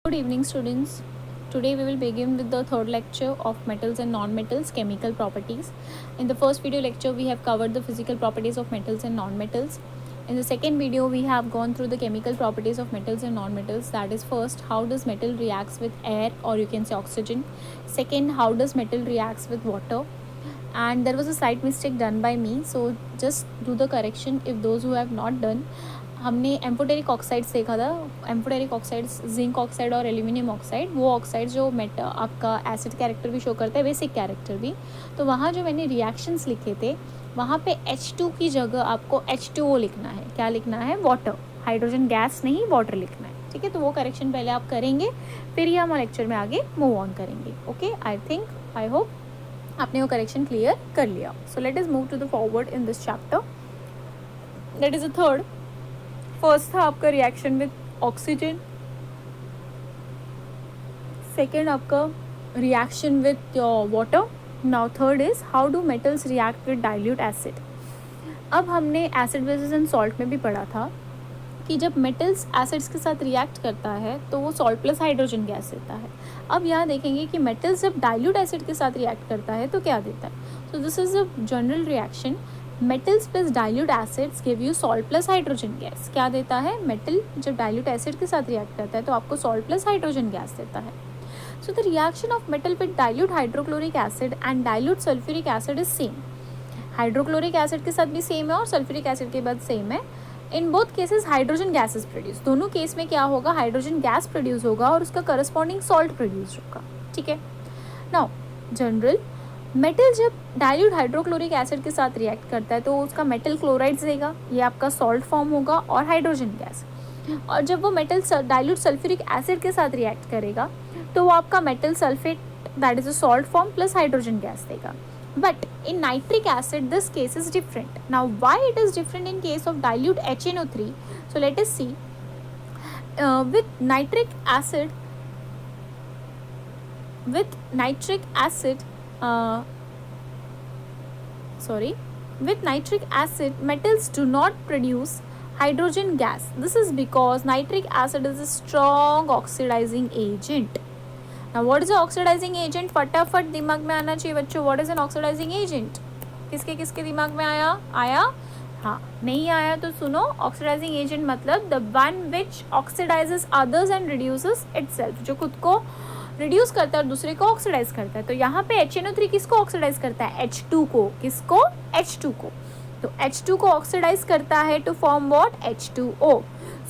Good evening, students. Today we will begin with the third lecture of metals and non-metals chemical properties. In the first video lecture we have covered the physical properties of metals and non-metals. In the second video we have gone through the chemical properties of metals and non-metals. That is, first, how does metal reacts with air, or you can say oxygen. Second, how does metal reacts with water. And there was a slight mistake done by me, so just do the correction if those who have not done. हमने amphoteric oxides देखा था. Amphoteric oxides zinc oxide और aluminium oxide, वो oxide जो आपका acid character भी show करता है, बेसिक कैरेक्टर भी. तो वहाँ जो मैंने रिएक्शंस लिखे थे, वहाँ पे H2 की जगह आपको H2O लिखना है. क्या लिखना है? वाटर. हाइड्रोजन गैस नहीं, वाटर लिखना है. ठीक है, तो वो करेक्शन पहले आप करेंगे, फिर ही हम लेक्चर में आगे मूव ऑन करेंगे. ओके, आई होप आपने वो करेक्शन क्लियर कर लिया. So let us move to the forward in this chapter. That is the third. First था आपका रिएक्शन विद ऑक्सीजन. सेकेंड आपका reaction with water. Now third is how do metals react with dilute acid. अब हमने acid basis and salt में भी पढ़ा था कि जब मेटल्स एसिड्स के साथ रिएक्ट करता है तो वो सॉल्ट प्लस हाइड्रोजन गैस देता है. अब यहाँ देखेंगे कि मेटल्स जब डाइल्यूट एसिड के साथ रिएक्ट करता है तो क्या देता है. So this is a general reaction. Metals plus dilute acids give you salt plus hydrogen gas. क्या देता है? मेटल जब डाइल्यूट एसिड के साथ रिएक्ट करता है तो आपको सॉल्ट प्लस हाइड्रोजन गैस देता है. सो the reaction of metal with dilute hydrochloric acid and dilute sulphuric acid is same. Hydrochloric acid के साथ भी सेम है और सल्फ्यूरिक एसिड के बाद सेम है. In both cases hydrogen gas is produce. दोनों केस में क्या होगा? हाइड्रोजन गैस प्रोड्यूस होगा और उसका करस्पॉन्डिंग सॉल्ट प्रोड्यूस होगा. ठीक है. नाउ जनरल, मेटल जब डाइल्यूट हाइड्रोक्लोरिक एसिड के साथ रिएक्ट करता है तो उसका मेटल क्लोराइड्स देगा, ये आपका सॉल्ट फॉर्म होगा, और हाइड्रोजन गैस. और जब वो मेटल डाइल्यूट सल्फ्यूरिक एसिड के साथ रिएक्ट करेगा तो वो आपका metal sulphate, that is a salt form, plus hydrogen gas देगा. But in nitric acid, this case is different. Now, why it is different in case of dilute HNO3? So, let us see. With nitric acid, with nitric acid, metals do not produce hydrogen gas. This is because nitric acid is a strong oxidizing agent. Now, what is the oxidizing agent? फटाफट दिमाग में आना चाहिए बच्चों. What is an oxidizing agent? किसके किसके दिमाग में आया? हाँ, नहीं आया तो सुनो. ऑक्सीडाइजिंग एजेंट मतलब the one which oxidises others and reduces itself. जो खुद को रिड्यूस करता है और दूसरे को ऑक्सीडाइज करता है. तो यहाँ पे HNO3 किसको ऑक्सीडाइज करता है? H2 को. किसको? H2 को. तो H2 को ऑक्सीडाइज करता है to form what? H2O.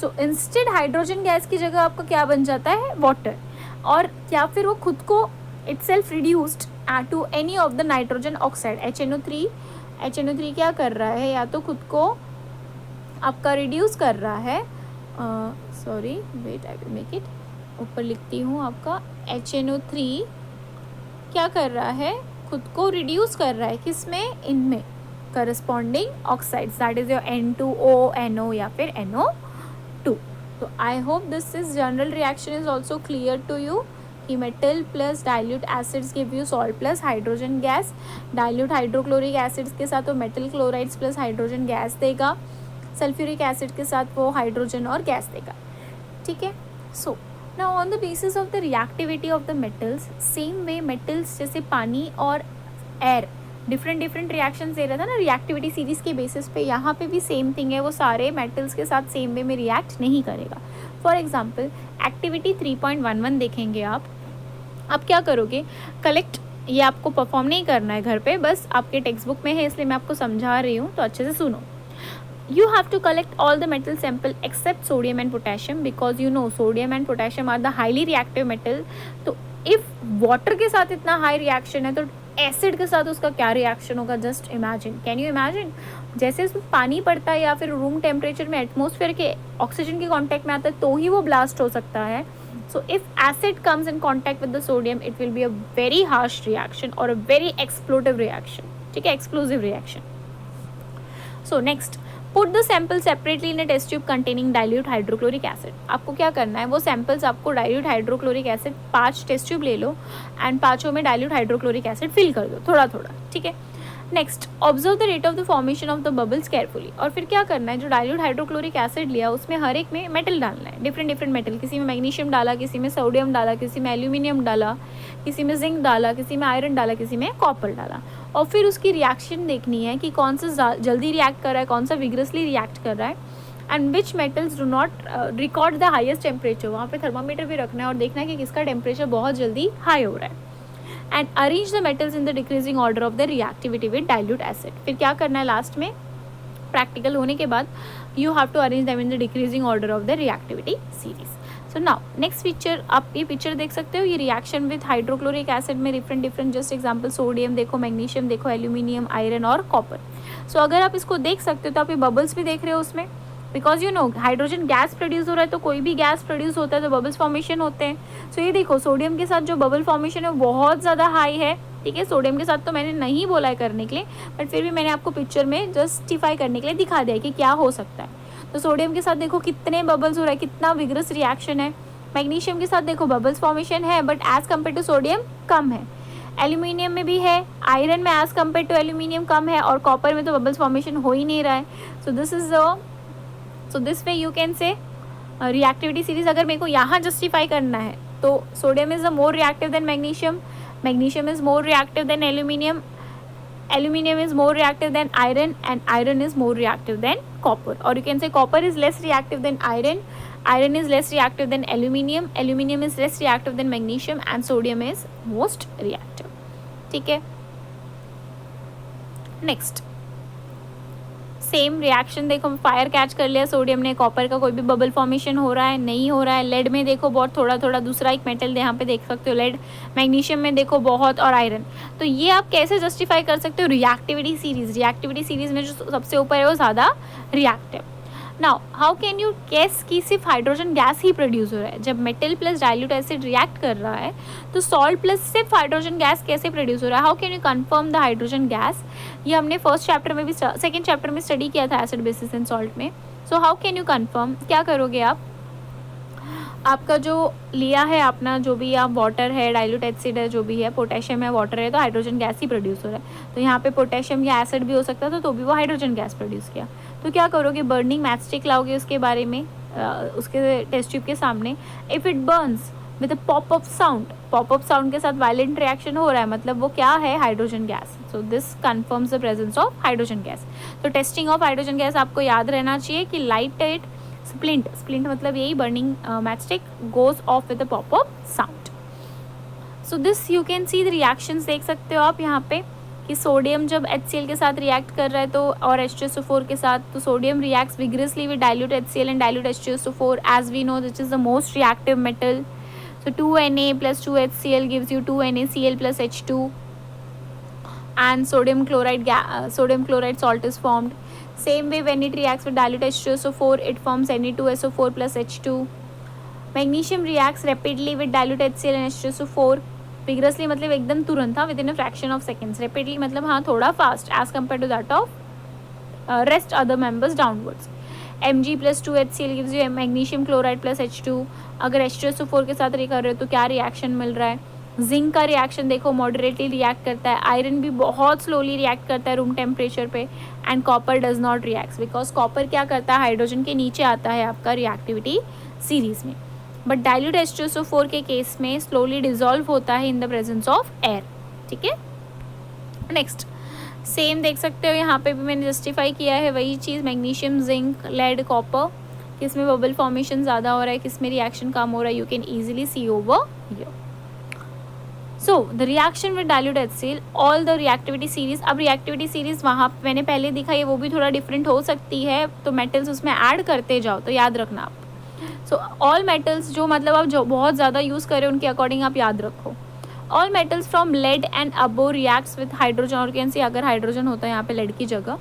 So instead hydrogen gas की जगह आपका क्या बन जाता है? वाटर. और या फिर वो खुद को itself reduced to any of the nitrogen oxide. HNO3 क्या कर रहा है? या तो खुद को आपका रिड्यूस कर रहा है. Sorry, wait, I will make it. ऊपर लिखती हूँ आपका. HNO3 क्या कर रहा है? खुद को रिड्यूस कर रहा है. किस में? इनमें corresponding oxides, that is your N2O, NO या फिर NO2. तो I hope this is general reaction is also clear to you कि metal plus dilute acids give you salt plus hydrogen gas. Dilute hydrochloric acids के साथ वो metal chlorides plus hydrogen gas देगा. Sulphuric acid के साथ वो hydrogen और gas देगा. ठीक है. So now on the basis of the reactivity of the metals, same way metals जैसे पानी और एयर डिफरेंट रिएक्शंस दे रहा था ना रिएक्टिविटी सीरीज़ के बेसिस पे, यहाँ पे भी सेम थिंग है. वो सारे मेटल्स के साथ सेम वे में रिएक्ट नहीं करेगा. फॉर एग्जांपल एक्टिविटी 3.11 देखेंगे आप क्या करोगे? कलेक्ट, ये आपको परफॉर्म नहीं करना है घर पे, बस आपके टेक्स्ट बुक में है इसलिए मैं आपको समझा रही हूँ, तो अच्छे से सुनो. You have to collect all the metal sample except sodium and potassium because you know sodium and potassium are the highly reactive metal. तो if water के साथ इतना हाई रिएक्शन है तो एसिड के साथ उसका क्या रिएक्शन होगा? Just imagine. Can you imagine? जैसे इसमें पानी पड़ता है या फिर रूम टेम्परेचर में एटमॉस्फेयर के ऑक्सीजन के कांटेक्ट में आता है तो ही वो ब्लास्ट हो सकता है. So if acid comes in contact with the sodium it will be a very harsh reaction और अ वेरी एक्सप्लोटिव रिएक्शन. ठीक है, explosive reaction. So next, put the sample separately in a test tube containing dilute hydrochloric acid. आपको क्या करना है? वो samples आपको dilute hydrochloric acid 5 test tube ले लो एंड 5 में डाइल्यूट हाइड्रोक्लोरिक एसिड फिल कर दो थोड़ा थोड़ा. ठीक है. Next, observe the rate of the formation of the bubbles carefully. और फिर क्या करना है, जो डाइल्यूट हाइड्रोक्लोरिक एसिड लिया उसमें हर एक में मेटल डालना है, डिफरेंट डिफरेंट मेटल, किसी में मैग्नीशियम डाला, किसी में सोडियम डाला, किसी में एल्यूमिनियम डाला, किसी में जिंक डाला, किसी में आयरन डाला, किसी में कॉपर डाला। और फिर उसकी रिएक्शन देखनी है कि कौन सा जल्दी रिएक्ट कर रहा है, कौन सा विग्रसली रिएक्ट कर रहा है, and which metals do not record the highest temperature. वहाँ पे थर्मामीटर भी रखना है और देखना है कि किसका टेम्परेचर बहुत जल्दी हाई हो रहा है। And arrange the metals in the decreasing order of the reactivity with dilute acid. फिर क्या करना है लास्ट में, प्रैक्टिकल होने के बाद you have to arrange them in the decreasing order of the reactivity series. So now next picture, आप ये पिक्चर देख सकते हो, ये रिएक्शन विद हाइड्रोक्लोरिक एसिड में different different, just example sodium देखो, मैग्नीशियम देखो, एल्यूमिनियम, आयरन और कॉपर। सो अगर आप इसको देख सकते हो तो आप ये बबल्स भी देख रहे हो उसमें, because you know hydrogen gas produce हो रहा है, तो कोई भी गैस प्रोड्यूस होता है तो बबल्स फॉर्मेशन होते हैं। सो ये देखो सोडियम के साथ जो बबल फॉर्मेशन है वो बहुत ज़्यादा हाई है, ठीक है। सोडियम के साथ तो मैंने नहीं बोला है करने के लिए, बट फिर भी मैंने आपको पिक्चर में जस्टिफाई करने के लिए दिखा दिया कि क्या हो सकता है। तो सोडियम के साथ देखो कितने बबल्स हो रहा है, कितना विग्रस रिएक्शन है। मैग्नीशियम के साथ देखो बबल्स फॉर्मेशन है but as compared to sodium कम है। एल्यूमिनियम में भी है, आयरन में एज कम्पेयर टू एल्यूमिनियम कम है, और कॉपर में तो बबल्स फॉर्मेशन हो ही नहीं रहा है। So this way you can say reactivity series. अगर मेरे को यहाँ जस्टिफाई करना है तो sodium is the more reactive than magnesium, magnesium is more reactive than aluminium, aluminium is more reactive than iron, and iron is more reactive than copper. Or you can say copper is less reactive than iron, iron is less reactive than aluminium, aluminium is less reactive than magnesium, and sodium is most reactive. ठीक है, next same reaction देखो, fire catch कर लिया sodium ने, copper का कोई भी bubble formation हो रहा है नहीं हो रहा है। लेड में देखो बहुत थोड़ा थोड़ा, दूसरा एक मेटल यहाँ पे देख सकते हो लेड, मैग्नीशियम में देखो बहुत, और आयरन। तो ये आप कैसे जस्टिफाई कर सकते हो, रिएक्टिविटी सीरीज, रिएक्टिविटी सीरीज में जो सबसे ऊपर है वो ज़्यादा reactive. Now how can you guess कि सिर्फ हाइड्रोजन गैस ही प्रोड्यूस हो रहा है। जब metal plus dilute acid react कर रहा है तो सॉल्ट प्लस सिर्फ हाइड्रोजन गैस कैसे प्रोड्यूस हो रहा है, how can you confirm the hydrogen gas. ये हमने फर्स्ट चैप्टर में भी, सेकेंड चैप्टर में स्टडी किया था एसिड बेसिस एंड सॉल्ट में। So how can you confirm, क्या करोगे आप, आपका जो लिया है अपना जो भी आप वाटर है, डाइल्यूट एसिड है, जो भी है, पोटेशियम है, वाटर है, तो हाइड्रोजन गैस ही प्रोड्यूस हो रहा है। तो यहाँ पे पोटेशियम या एसिड भी हो सकता था तो भी वो हाइड्रोजन गैस प्रोड्यूस किया। तो क्या करोगे, बर्निंग मैच स्टिक लाओगे उसके बारे में, उसके टेस्ट ट्यूब के सामने। If it Burns with a popup sound, popup sound के साथ वायलेंट रिएक्शन हो रहा है, मतलब वो क्या है, hydrogen gas. So this confirms the presence of hydrogen gas. तो टेस्टिंग ऑफ हाइड्रोजन गैस आपको याद रहना चाहिए कि लाइट एट स्प्लिंट, स्प्लिंट मतलब यही burning match stick goes off with a popup sound. So this you can see the reactions, देख सकते हो आप यहाँ पे कि सोडियम जब HCl के साथ रिएक्ट कर रहा है तो, और H2SO4 के साथ, तो sodium reacts vigorously with dilute HCl and dilute H2SO4, as we know this is the most reactive metal. So 2Na plus 2HCl gives you 2NaCl plus H2, and sodium chloride salt is formed. Same way when it reacts with dilute H2SO4, it forms Na2SO4 plus H2. Magnesium reacts rapidly with dilute HCl and H2SO4 vigorously, मतलब एकदम तुरंत, था within a fraction of seconds. Rapidly मतलब हाँ थोड़ा fast as compared to that of rest other members downwards. Mg plus 2HCl gives you magnesium chloride plus H2. अगर H2SO4 के साथ कर रहे हो तो क्या रिएक्शन मिल रहा है, जिंक का रिएक्शन देखो मॉडरेटली रिएक्ट करता है, आयरन भी बहुत स्लोली रिएक्ट करता है रूम टेम्परेचर पे, and copper does not react because copper क्या करता है, हाइड्रोजन के नीचे आता है आपका रिएक्टिविटी सीरीज में। बट डाइल्यूट H2SO4 के केस में स्लोली डिजॉल्व होता है in the presence of air. ठीक है, नेक्स्ट सेम देख सकते हो यहाँ पे भी मैंने जस्टिफाई किया है वही चीज़, मैग्नीशियम, जिंक, लेड, कॉपर, किस में बबल फॉर्मेशन ज़्यादा हो रहा है, किस में रिएक्शन कम हो रहा है, you can easily see over here. So the reaction with dilute HCl, all the reactivity series. अब रिएक्टिविटी सीरीज वहाँ मैंने पहले दिखाई है वो भी थोड़ा डिफरेंट हो सकती है, तो मेटल्स उसमें ऐड करते जाओ, तो याद रखना आप। सो ऑल मेटल्स जो मतलब आप जो बहुत ज़्यादा यूज़ करें उनके अकॉर्डिंग आप याद रखो। All metals from lead and above reacts with hydrogen, और कैन सी अगर हाइड्रोजन होता है यहाँ पे लेड की जगह,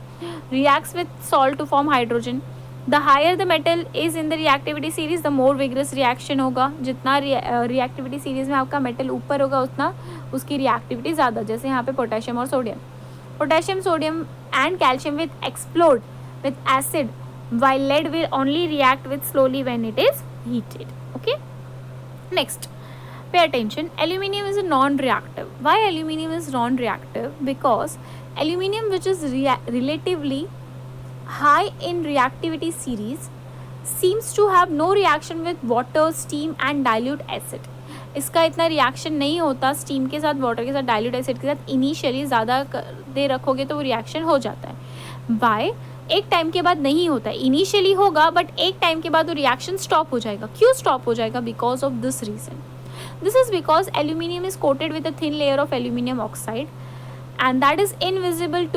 reacts with salt to form hydrogen. The higher the metal is in the reactivity series the more vigorous reaction होगा। जितना रिएक्टिविटी सीरीज में आपका मेटल ऊपर होगा उतना उसकी रिएक्टिविटी ज़्यादा, जैसे यहाँ पे पोटेशियम और sodium. Potassium, sodium and calcium with explode with acid, while lead will only react with slowly when it is heated. Okay, next pay attention. Aluminium is a non-reactive. Why aluminium is non-reactive? Because aluminium, which is relatively high in reactivity series, seems to have no reaction with water, steam and dilute acid. इसका इतना reaction नहीं होता steam के साथ, water के साथ, dilute acid के साथ. इनिशियली ज़्यादा देर रखोगे तो वो रिएक्शन हो जाता है. बाय एक टाइम के बाद नहीं होता है. इनिशियली होगा बट एक टाइम के बाद वो रिएक्शन स्टॉप हो जाएगा. क्यों स्टॉप हो जाएगा? Because of this reason. This is because aluminium is coated with a thin layer of aluminium oxide and that is invisible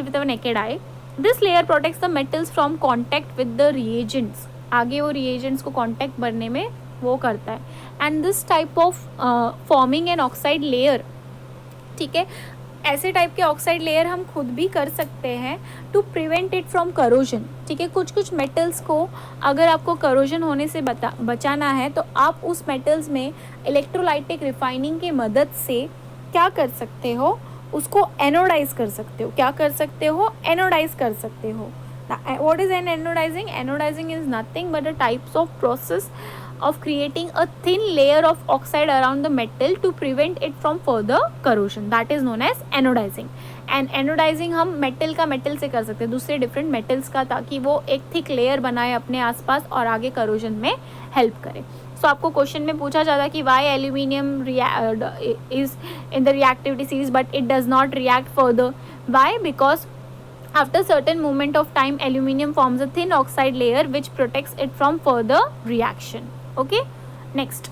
with our naked eye. This layer protects the metals from contact with the reagents. आगे वो reagents को contact बनने में वो करता है. And this type of forming an oxide layer, ठीक है, ऐसे टाइप के ऑक्साइड लेयर हम खुद भी कर सकते हैं to prevent it from corrosion. ठीक है, कुछ कुछ मेटल्स को अगर आपको करोजन होने से बचाना है तो आप उस मेटल्स में इलेक्ट्रोलाइटिक रिफाइनिंग के मदद से क्या कर सकते हो? उसको एनोडाइज कर सकते हो. क्या कर सकते हो? एनोडाइज कर सकते हो. What is an anodizing? Anodizing is nothing but a types of process of creating a thin layer of oxide around the metal to prevent it from further corrosion. That is known as anodizing. And anodizing हम metal का metal से कर सकते हैं, दूसरे different metals का, ताकि वो एक thick layer बनाए अपने आसपास और आगे corrosion में help करे. So आपको क्वेश्चन में पूछा जाता है कि why aluminium is in the reactivity series but it does not react further. Why? Because after certain moment of time aluminium forms a thin oxide layer which protects it from further reaction. Okay, next,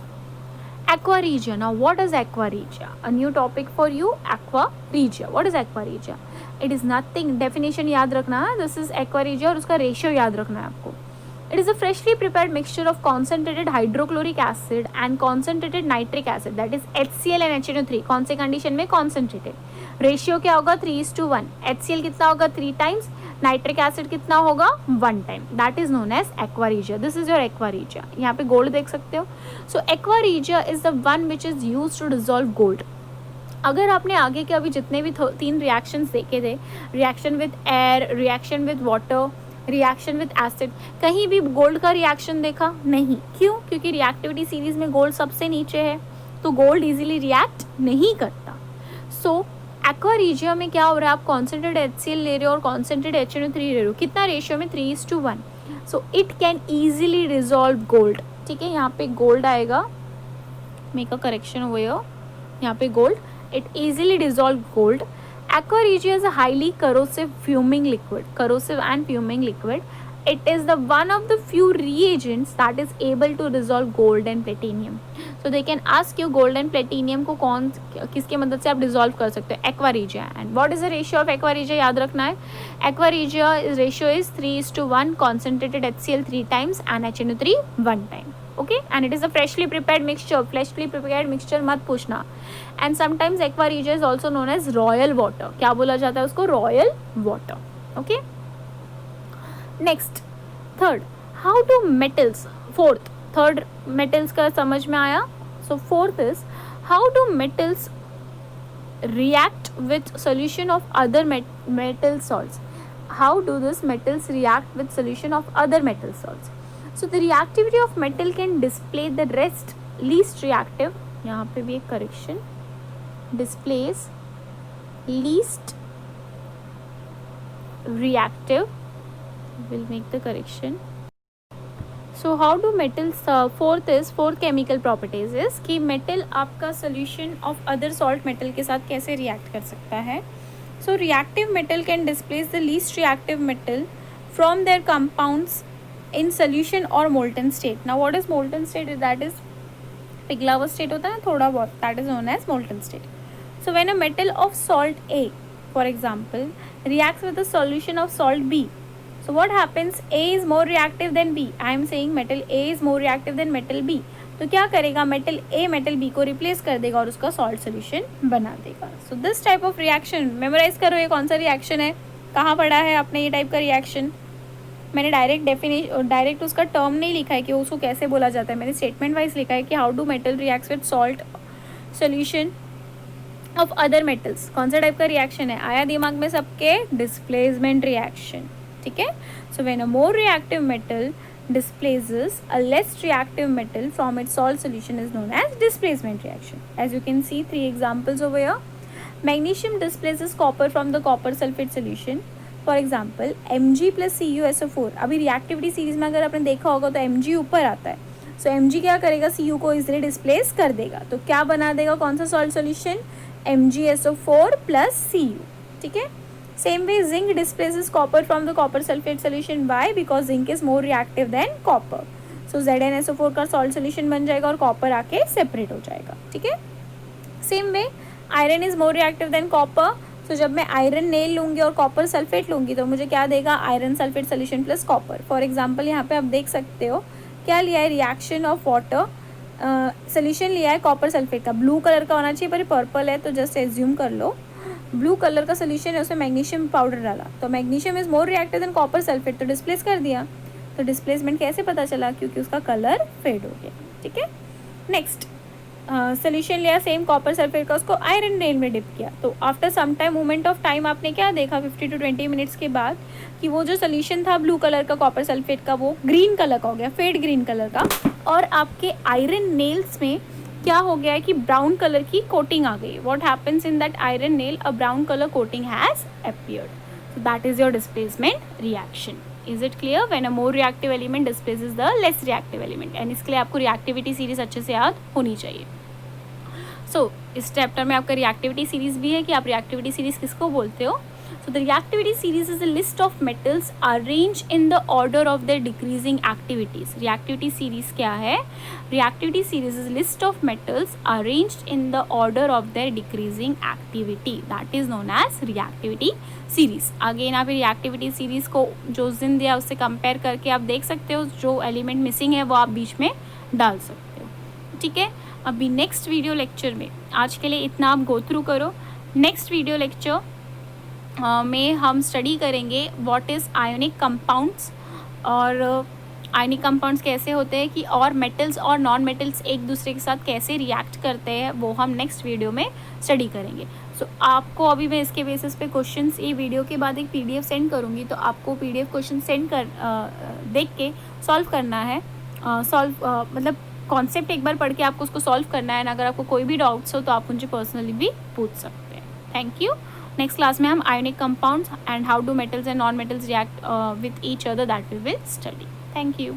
aqua regia. Now what is aqua regia? A new topic for you, aqua regia. What is aqua regia? It is nothing. Definition याद रखना है. This is aqua regia और उसका ratio याद रखना है आपको. It is a freshly prepared mixture of concentrated hydrochloric acid and concentrated nitric acid, that is HCl and HNO3. कौन से कंडीशन में? concentrated. रेशियो क्या होगा? 3:1. HCl कितना होगा? 3 times. नाइट्रिक एसिड कितना होगा? 1 time. That is known as aqua regia. This is your aqua regia. यहाँ पे गोल्ड देख सकते हो. So aqua regia is the one which is use to dissolve gold. अगर आपने आगे के अभी जितने भी 3 रिएक्शंस देखे थे, reaction with air, reaction with water, reaction with acid, कहीं भी गोल्ड का रिएक्शन देखा? नहीं. क्यों? क्योंकि रिएक्टिविटी सीरीज में गोल्ड सबसे नीचे है, तो गोल्ड इजीली रिएक्ट नहीं करता. सो एक्वा रीजिया में क्या हो रहा है? आप कॉन्सेंट्रेटेड HCl ले रहे हो और कॉन्सेंट्रेटेड HNO3 ले रहे हो. कितना रेशियो में? 3:1. So it can easily dissolve gold. ठीक है, यहाँ पे गोल्ड आएगा. Make a correction over here. यहाँ पे gold. It easily dissolve gold. Aqua regia is a highly corrosive fuming liquid. Corrosive and fuming liquid. It is the one of the few reagents that is able to dissolve gold and platinum. So they can ask you gold and platinum को कौन किसके मदद से आप dissolve कर सकते हो? Aqua regia. And what is the ratio of aqua regia? याद रखना है. Aqua regia ratio is 3:1. Concentrated HCl 3 times and HNO3 1 time. Okay, and it is a freshly prepared mixture. Freshly prepared mixture मत पूछना. And sometimes aqua regia is also known as royal water. क्या बोला जाता है उसको? royal water. Okay. Next, third, how do metals? Fourth, third metals का समझ में आया. So fourth is how do metals react with solution of other metal salts? How do these metals react with solution of other metal salts? So the reactivity of metal can display the least reactive. यहाँ पे भी एक correction. Displays least reactive. We'll make the correction. So how do metals? Fourth chemical properties is कि metal आपका solution of other salt metal के साथ कैसे react कर सकता है. So reactive metal can displace the least reactive metal from their compounds in solution or molten state. Now what is molten state? That is पिघला हुआ state होता है थोड़ा बहुत. That is known as molten state. So when a metal of salt A, for example, reacts with a solution of salt B, so what happens? A is more reactive than B. I am saying metal A is more reactive than metal B. तो क्या करेगा? metal A metal B को replace कर देगा और उसका salt solution बना देगा. So this type of reaction memorize करो. ये कौन सा reaction है? कहाँ पढ़ा है आपने ये type का reaction? मैंने डायरेक्ट उसका टर्म नहीं लिखा है कि उसको कैसे बोला जाता है. मैंने स्टेटमेंट वाइज लिखा है कि how do metal reacts with salt solution of other metals. कौन सा टाइप का रिएक्शन है? आया दिमाग में सबके? Displacement reaction. ठीक है. So when a more reactive metal displaces a less reactive metal from its salt solution is known as displacement reaction. As you can see 3 examples over here. Magnesium displaces copper from the copper sulfate solution. For example Mg plus CuSO4. अभी reactivity series में अगर आपने देखा होगा तो Mg ऊपर आता है, सो Mg क्या करेगा, Cu को इजिली डिस्प्लेस कर देगा, तो क्या बना देगा कौन सा salt solution, MgSO4 plus Cu. ठीक है. Same way zinc displaces copper from the copper sulfate solution. Why? Because zinc is more reactive than copper. So ZnSO4 का salt solution बन जाएगा और copper आके separate हो जाएगा. ठीक है. Same way iron is more reactive than copper. So जब मैं iron nail लूँगी और copper sulfate लूँगी तो मुझे क्या देगा, iron sulfate solution plus copper. For example यहाँ पे आप देख सकते हो क्या लिया है, reaction of water सोल्यूशन लिया है कॉपर सल्फेट का, ब्लू कलर का होना चाहिए पर पर्पल है तो जस्ट एज्यूम कर लो ब्लू कलर का सोल्यूशन है, उसमें मैग्नीशियम पाउडर डाला तो magnesium is more reactive than copper sulphate, तो डिस्प्लेस कर दिया. तो डिस्प्लेसमेंट कैसे पता चला, क्योंकि उसका कलर फेड हो गया. ठीक है. नेक्स्ट सोल्यूशन लिया सेम कॉपर सल्फेट का, उसको आयरन नेल में डिप किया, तो after some time moment of time आपने क्या देखा 15 to 20 मिनट्स के बाद कि वो जो सोल्यूशन था ब्लू कलर का कॉपर सल्फेट का वो ग्रीन कलर का हो गया, फेड ग्रीन कलर का, और आपके आयरन नेल्स में क्या हो गया है कि ब्राउन कलर की कोटिंग आ गई. What happens in that iron nail, a brown colour coating has appeared. So that is your displacement reaction. Is it clear? When a more reactive element displaces the less reactive element. And इसके लिए आपको reactivity series अच्छे से याद होनी चाहिए. सो इस chapter में आपका रिएक्टिविटी सीरीज भी है कि आप रिएक्टिविटी सीरीज किसको बोलते हो. So the reactivity series is a list of metals arranged in the order of their decreasing activities. Reactivity series क्या है? Reactivity series is a list of metals arranged in the order of their decreasing activity. That is known as reactivity series. Again आप reactivity series को जो जिन दिया उससे compare करके आप देख सकते हो, जो एलिमेंट मिसिंग है वो आप बीच में डाल सकते हो. ठीक है. अभी नेक्स्ट वीडियो लेक्चर में आज के लिए इतना आप गो थ्रू करो. नेक्स्ट वीडियो लेक्चर में हम स्टडी करेंगे व्हाट इज़ आयोनिक कंपाउंड्स, और आयोनिक कंपाउंड्स कैसे होते हैं कि और मेटल्स और नॉन मेटल्स एक दूसरे के साथ कैसे रिएक्ट करते हैं, वो हम नेक्स्ट वीडियो में स्टडी करेंगे. सो आपको अभी मैं इसके बेसिस पे क्वेश्चंस, ये वीडियो के बाद एक PDF सेंड करूँगी, तो आपको PDF क्वेश्चन सेंड कर देख के सॉल्व करना है. मतलब कॉन्सेप्ट एक बार पढ़ के आपको उसको सॉल्व करना है. अगर आपको कोई भी डाउट्स हो तो आप मुझे पर्सनली भी पूछ सकते हैं. Thank you. नेक्स्ट क्लास में हम ionic compounds and how do metals and non metals react with each other that we will study. Thank you.